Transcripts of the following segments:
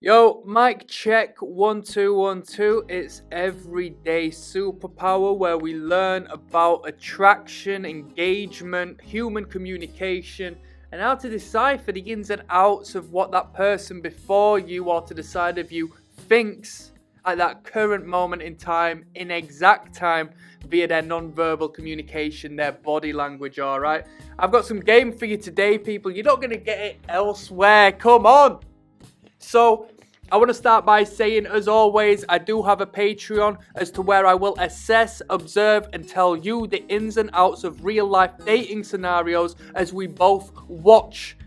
Yo, mic check 1 2 1 2. It's everyday superpower where we learn about attraction, engagement, human communication, and how to decipher the ins and outs of what that person before you or to the side of you thinks at that current moment in time, in exact time, via their non-verbal communication, their body language. All right, I've got some game for you today, people. You're not gonna get it elsewhere. Come on. So, I want to start by saying, as always, I do have a Patreon as to where I will assess, observe, and tell you the ins and outs of real life dating scenarios as we both watch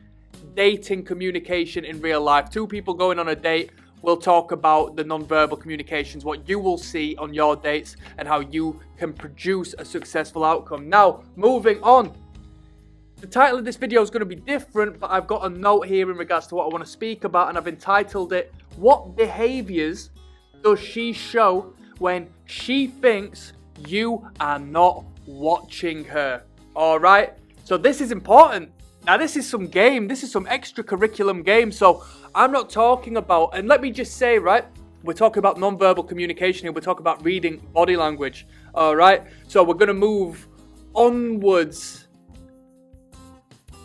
dating communication in real life. Two people going on a date. We'll talk about the non-verbal communications, what you will see on your dates, and how you can produce a successful outcome. Now, moving on. The title of this video is going to be different, but I've got a note here in regards to what I want to speak about, and I've entitled it, "What behaviours does she show when she thinks you are not watching her?" Alright, so this is important. Now this is some game, this is some extra curriculum game, so I'm not talking about, and let me just say, right, we're talking about non-verbal communication here, we're talking about reading body language, alright? So we're going to move onwards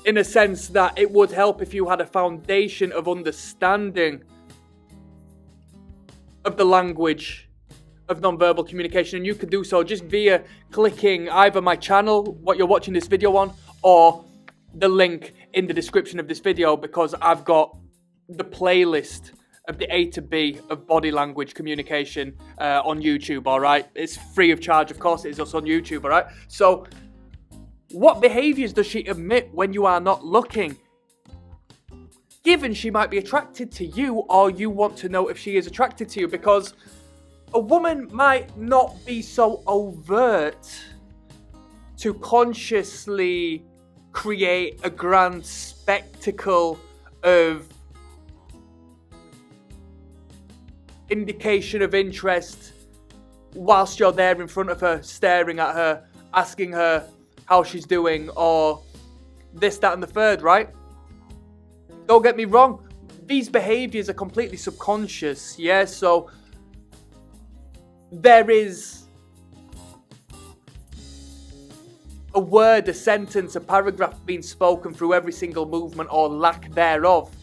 in a sense that it would help if you had a foundation of understanding of the language of non-verbal communication, and you can do so just via clicking either my channel, what you're watching this video on, or the link in the description of this video, because I've got the playlist of the A to B of body language communication on YouTube, alright? It's free of charge, of course it is also on YouTube, alright? So, what behaviours does she emit when you are not looking? Given she might be attracted to you, or you want to know if she is attracted to you, because a woman might not be so overt to consciously create a grand spectacle of indication of interest whilst you're there in front of her, staring at her, asking her how she's doing, or this, that, and the third, right? Don't get me wrong, these behaviours are completely subconscious, yeah? So, there is a word, a sentence, a paragraph being spoken through every single movement or lack thereof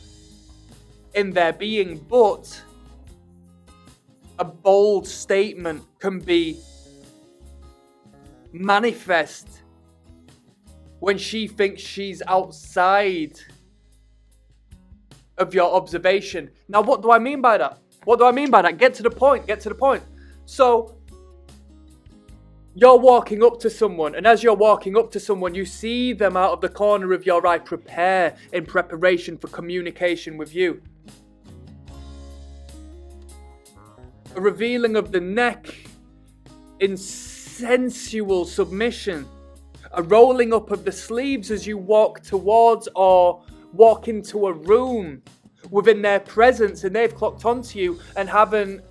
in their being, but a bold statement can be manifest when she thinks she's outside of your observation. Now, what do I mean by that? What do I mean by that? Get to the point, get to the point. So, you're walking up to someone, and as you're walking up to someone, you see them out of the corner of your eye prepare in preparation for communication with you. A revealing of the neck in sensual submission. A rolling up of the sleeves as you walk towards or walk into a room within their presence, and they've clocked onto you and haven't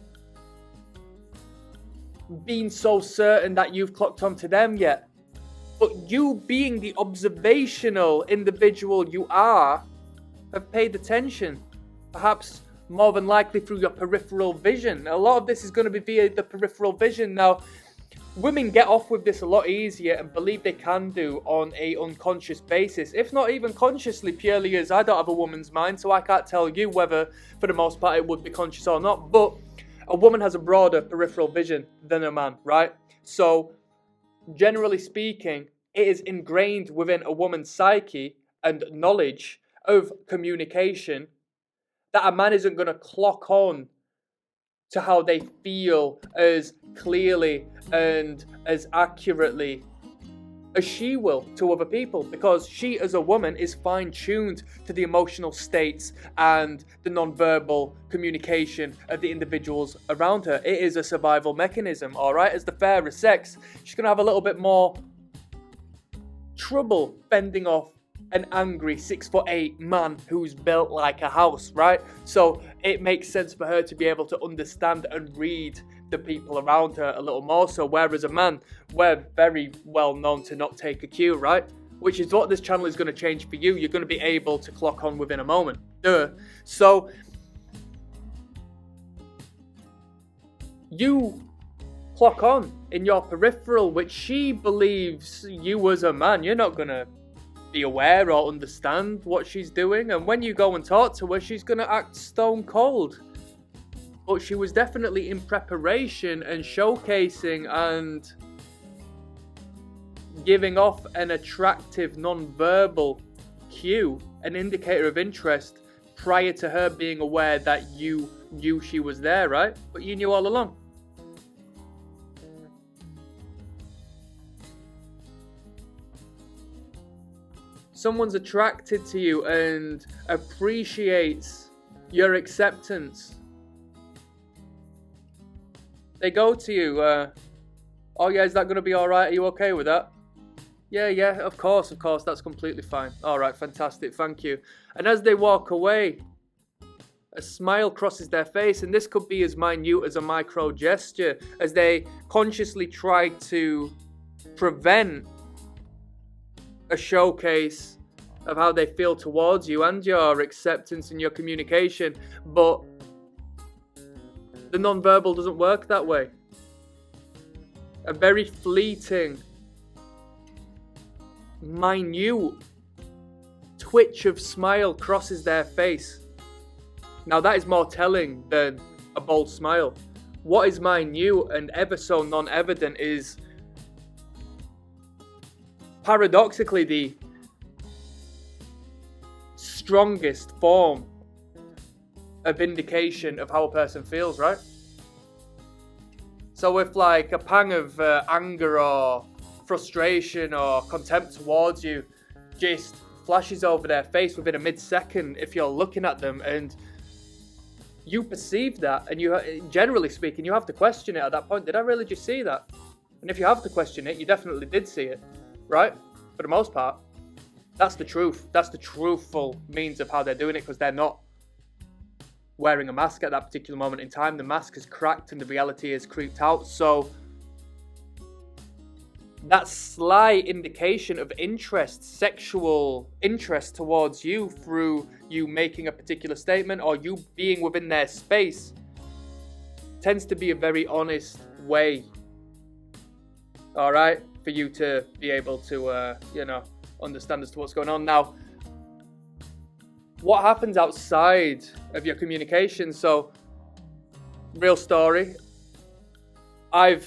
been so certain that you've clocked onto them yet. But you, being the observational individual you are, have paid attention, perhaps more than likely through your peripheral vision. A lot of this is going to be via the peripheral vision. Now, women get off with this a lot easier and believe they can do on a unconscious basis, if not even consciously, purely as I don't have a woman's mind, so I can't tell you whether, for the most part, it would be conscious or not. But a woman has a broader peripheral vision than a man, right? So, generally speaking, it is ingrained within a woman's psyche and knowledge of communication that a man isn't going to clock on to how they feel as clearly and as accurately as she will to other people, because she as a woman is fine-tuned to the emotional states and the non-verbal communication of the individuals around her. It is a survival mechanism, alright? As the fairer sex, she's going to have a little bit more trouble fending off an angry 6'8" man who's built like a house, right? So it makes sense for her to be able to understand and read the people around her a little more so, whereas a man, we're very well known to not take a cue, right? Which is what this channel is going to change for you. You're going to be able to clock on within a moment. So you clock on in your peripheral, which she believes you as a man. You're not going to be aware or understand what she's doing. And when you go and talk to her, she's going to act stone cold. But she was definitely in preparation and showcasing and giving off an attractive non-verbal cue, an indicator of interest, prior to her being aware that you knew she was there, right? But you knew all along. Someone's attracted to you and appreciates your acceptance. They go to you, oh yeah, is that going to be alright? Are you okay with that? Yeah, of course, that's completely fine. Alright, fantastic, thank you. And as they walk away, a smile crosses their face, and this could be as minute as a micro gesture, as they consciously try to prevent a showcase of how they feel towards you and your acceptance and your communication. But the non-verbal doesn't work that way. A very fleeting, minute twitch of smile crosses their face. Now that is more telling than a bold smile. What is minute and ever so non-evident is paradoxically the strongest form of indication of how a person feels, right? So if like a pang of anger or frustration or contempt towards you just flashes over their face within a mid-second, if you're looking at them and you perceive that, and you, generally speaking, you have to question it at that point. Did I really just see that? And if you have to question it, you definitely did see it, right? For the most part. That's the truth. That's the truthful means of how they're doing it, because they're not wearing a mask at that particular moment in time. The mask is cracked and the reality is creeped out. So that slight indication of interest, sexual interest towards you through you making a particular statement or you being within their space, tends to be a very honest way, all right, for you to be able to, understand as to what's going on. Now, what happens outside of your communication? So, real story. I've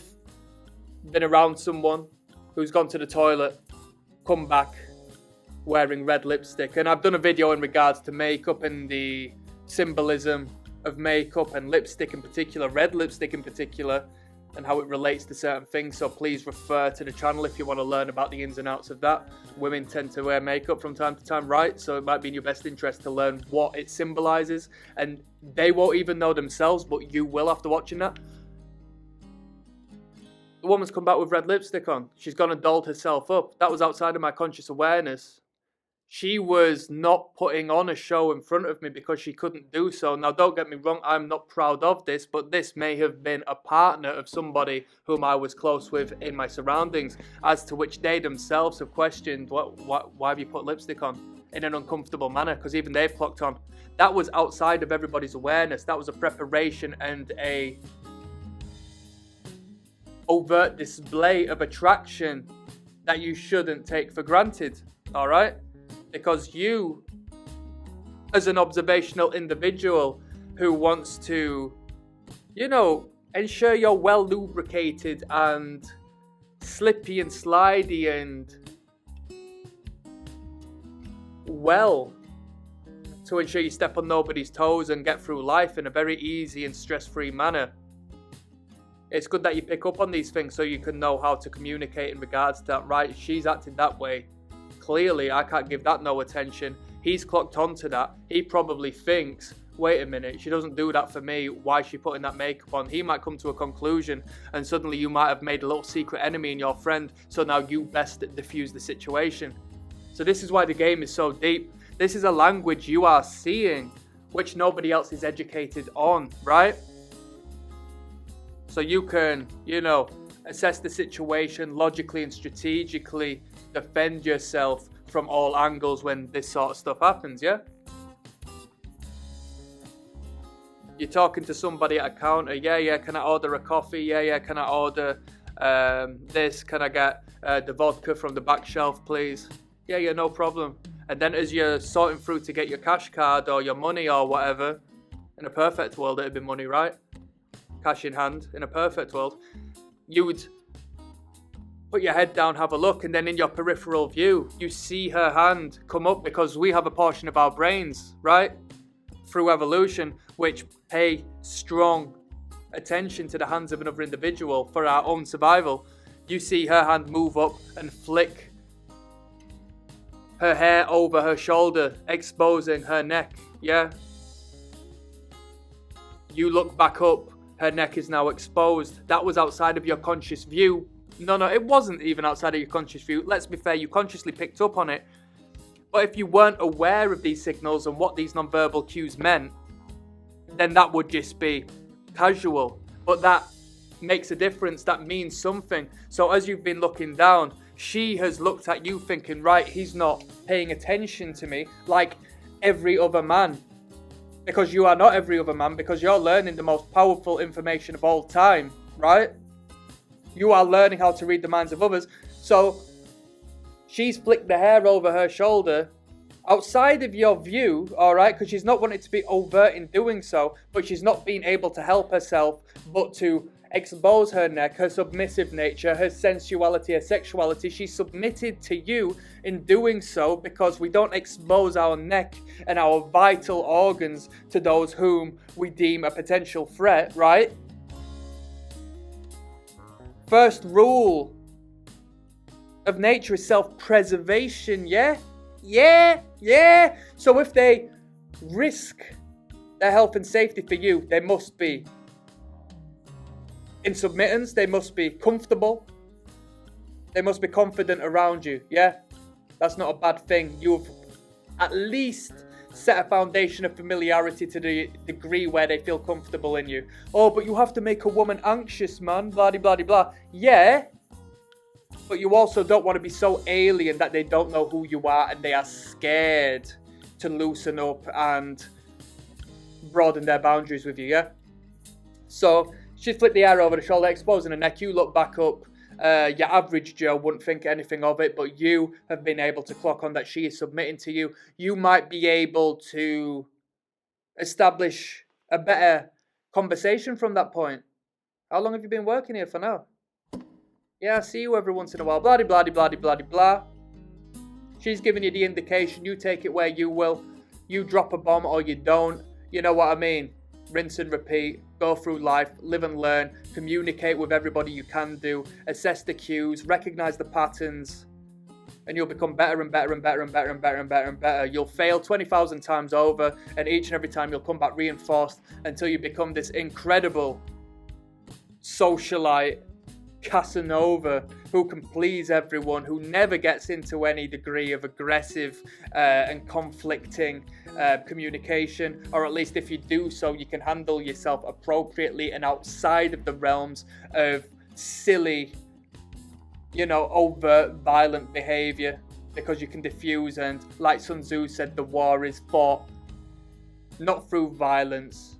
been around someone who's gone to the toilet, come back wearing red lipstick. And I've done a video in regards to makeup and the symbolism of makeup and lipstick in particular, red lipstick in particular, and how it relates to certain things. So please refer to the channel if you want to learn about the ins and outs of that. Women tend to wear makeup from time to time, right? So it might be in your best interest to learn what it symbolizes. And they won't even know themselves, but you will after watching that. The woman's come back with red lipstick on. She's gone and dolled herself up. That was outside of my conscious awareness. She was not putting on a show in front of me because she couldn't do so. Now, don't get me wrong, I'm not proud of this, but this may have been a partner of somebody whom I was close with in my surroundings, as to which they themselves have questioned, why have you put lipstick on in an uncomfortable manner? Because even they've clocked on. That was outside of everybody's awareness. That was a preparation and a overt display of attraction that you shouldn't take for granted, all right? Because you, as an observational individual who wants to, ensure you're well lubricated and slippy and slidey and well, to ensure you step on nobody's toes and get through life in a very easy and stress-free manner, it's good that you pick up on these things so you can know how to communicate in regards to that. Right, she's acting that way. Clearly, I can't give that no attention. He's clocked onto that. He probably thinks, wait a minute, she doesn't do that for me. Why is she putting that makeup on? He might come to a conclusion, and suddenly you might have made a little secret enemy in your friend. So now you best diffuse the situation. So this is why the game is so deep. This is a language you are seeing, which nobody else is educated on, right? So you can, assess the situation logically and strategically, defend yourself from all angles when this sort of stuff happens, yeah? You're talking to somebody at a counter. Yeah, can I order a coffee? Yeah, can I order this? Can I get the vodka from the back shelf, please? Yeah, no problem. And then as you're sorting through to get your cash card or your money or whatever, in a perfect world, it'd be money, right? Cash in hand. In a perfect world, you would put your head down, have a look, and then in your peripheral view, you see her hand come up, because we have a portion of our brains, right, through evolution, which pay strong attention to the hands of another individual for our own survival. You see her hand move up and flick her hair over her shoulder, exposing her neck, yeah? You look back up, her neck is now exposed. That was outside of your conscious view. No, it wasn't even outside of your conscious view. Let's be fair, you consciously picked up on it. But if you weren't aware of these signals and what these nonverbal cues meant, then that would just be casual. But that makes a difference. That means something. So as you've been looking down, she has looked at you thinking, right, he's not paying attention to me like every other man. Because you are not every other man, because you're learning the most powerful information of all time, right? You are learning how to read the minds of others. So she's flicked the hair over her shoulder outside of your view, all right? Because she's not wanting to be overt in doing so, but she's not being able to help herself but to expose her neck, her submissive nature, her sensuality, her sexuality. She submitted to you in doing so, because we don't expose our neck and our vital organs to those whom we deem a potential threat, right? First rule of nature is self-preservation, yeah? So if they risk their health and safety for you, they must be in submittance, they must be comfortable, they must be confident around you, yeah? That's not a bad thing. You've at least set a foundation of familiarity to the degree where they feel comfortable in you. Oh, but you have to make a woman anxious, man, blah, blah, blah, blah. Yeah, but you also don't want to be so alien that they don't know who you are and they are scared to loosen up and broaden their boundaries with you, yeah? So she flipped the hair over the shoulder, exposing her neck. You look back up. Your average Joe wouldn't think anything of it, but you have been able to clock on that she is submitting to you. You might be able to establish a better conversation from that point. How long have you been working here for now? Yeah, I see you every once in a while. Blah, blah, blah, blah, blah, blah. She's giving you the indication. You take it where you will. You drop a bomb or you don't. You know what I mean? Rinse and repeat. Go through life, live and learn, communicate with everybody you can do, assess the cues, recognize the patterns, and you'll become better and better and better and better and better and better and better. You'll fail 20,000 times over, and each and every time you'll come back reinforced until you become this incredible socialite, Casanova, who can please everyone, who never gets into any degree of aggressive and conflicting communication, or at least if you do so, you can handle yourself appropriately and outside of the realms of silly, overt violent behavior, because you can diffuse, and like Sun Tzu said, the war is fought not through violence.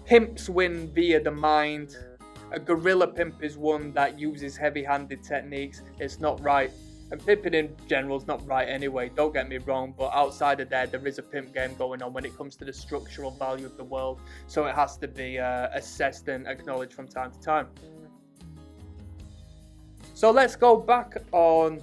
Pimps win via the mind. A guerrilla pimp is one that uses heavy-handed techniques. It's not right. And pimping in general is not right anyway, don't get me wrong, but outside of there is a pimp game going on when it comes to the structural value of the world. So it has to be assessed and acknowledged from time to time. So let's go back on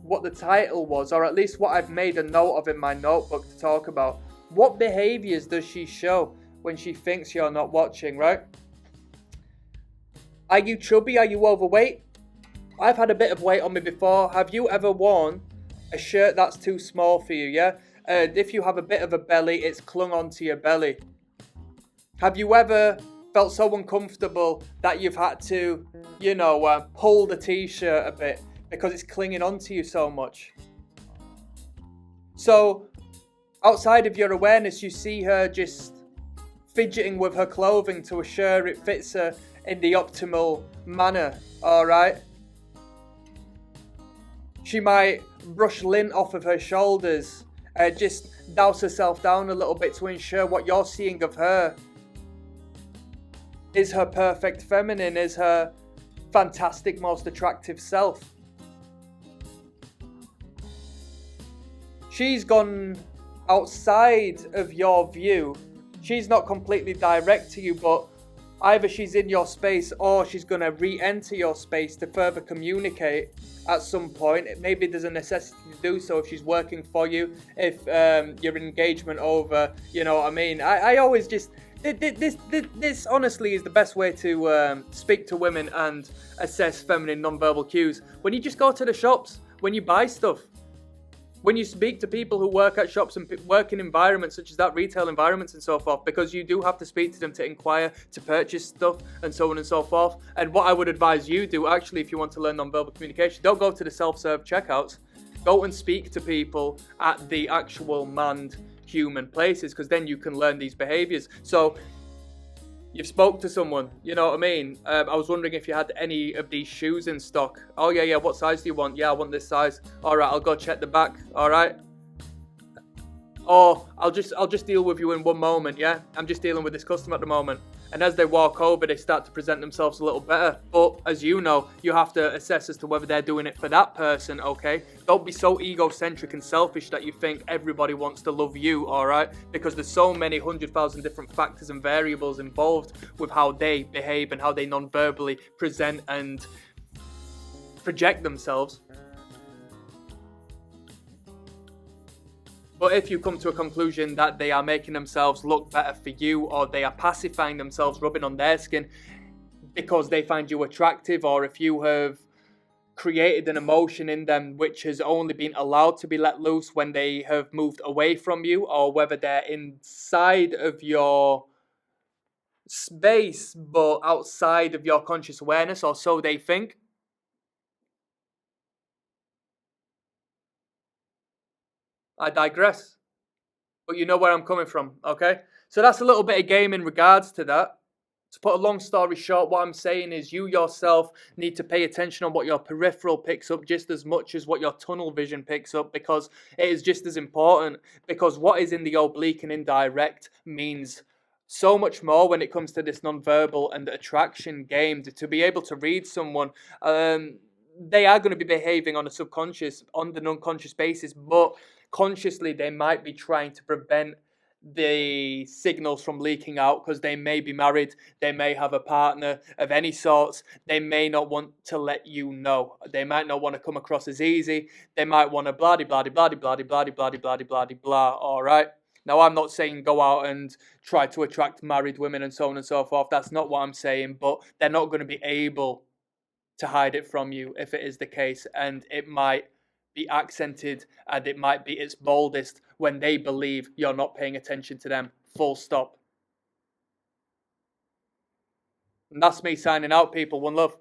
what the title was, or at least what I've made a note of in my notebook to talk about. What behaviors does she show when she thinks you're not watching, right? Are you chubby? Are you overweight? I've had a bit of weight on me before. Have you ever worn a shirt that's too small for you, yeah? If you have a bit of a belly, it's clung onto your belly. Have you ever felt so uncomfortable that you've had to, pull the t-shirt a bit because it's clinging onto you so much? So, outside of your awareness, you see her just fidgeting with her clothing to assure it fits her in the optimal manner, alright? She might brush lint off of her shoulders Just douse herself down a little bit to ensure what you're seeing of her is her perfect feminine, is her fantastic, most attractive self. She's gone outside of your view. She's not completely direct to you, but either she's in your space or she's going to re-enter your space to further communicate at some point. Maybe there's a necessity to do so if she's working for you, if your engagement over, you know what I mean? I always just... This honestly is the best way to speak to women and assess feminine non-verbal cues. When you just go to the shops, when you buy stuff, when you speak to people who work at shops and work in environments such as that, retail environments and so forth, because you do have to speak to them to inquire, to purchase stuff, and so on and so forth. And what I would advise you do, actually, if you want to learn non-verbal communication, don't go to the self-serve checkouts. Go and speak to people at the actual manned human places, because then you can learn these behaviors. So you've spoke to someone, you know what I mean? I was wondering if you had any of these shoes in stock. Oh yeah, what size do you want? Yeah, I want this size. All right, I'll go check the back. All right. Or I'll just deal with you in one moment. Yeah, I'm just dealing with this customer at the moment. And as they walk over, they start to present themselves a little better. But as you know, you have to assess as to whether they're doing it for that person, okay? Don't be so egocentric and selfish that you think everybody wants to love you, all right? Because there's so many 100,000 different factors and variables involved with how they behave and how they non-verbally present and project themselves. But if you come to a conclusion that they are making themselves look better for you, or they are pacifying themselves, rubbing on their skin because they find you attractive, or if you have created an emotion in them which has only been allowed to be let loose when they have moved away from you, or whether they're inside of your space but outside of your conscious awareness, or so they think. I digress. But you know where I'm coming from, okay? So that's a little bit of game in regards to that. To put a long story short, what I'm saying is you yourself need to pay attention on what your peripheral picks up just as much as what your tunnel vision picks up, because it is just as important, because what is in the oblique and indirect means so much more when it comes to this non-verbal and attraction game. To be able to read someone, they are going to be behaving on a subconscious, on the unconscious basis, but consciously they might be trying to prevent the signals from leaking out because they may be married, they may have a partner of any sorts, they may not want to let you know, they might not want to come across as easy, they might want to blah blah blah blah blah blah blah blah blah blah. All right. Now, I'm not saying go out and try to attract married women and so on and so forth. That's not what I'm saying, but they're not going to be able to hide it from you if it is the case, and it might be accented and it might be its boldest when they believe you're not paying attention to them. Full stop. And that's me signing out, people. One love.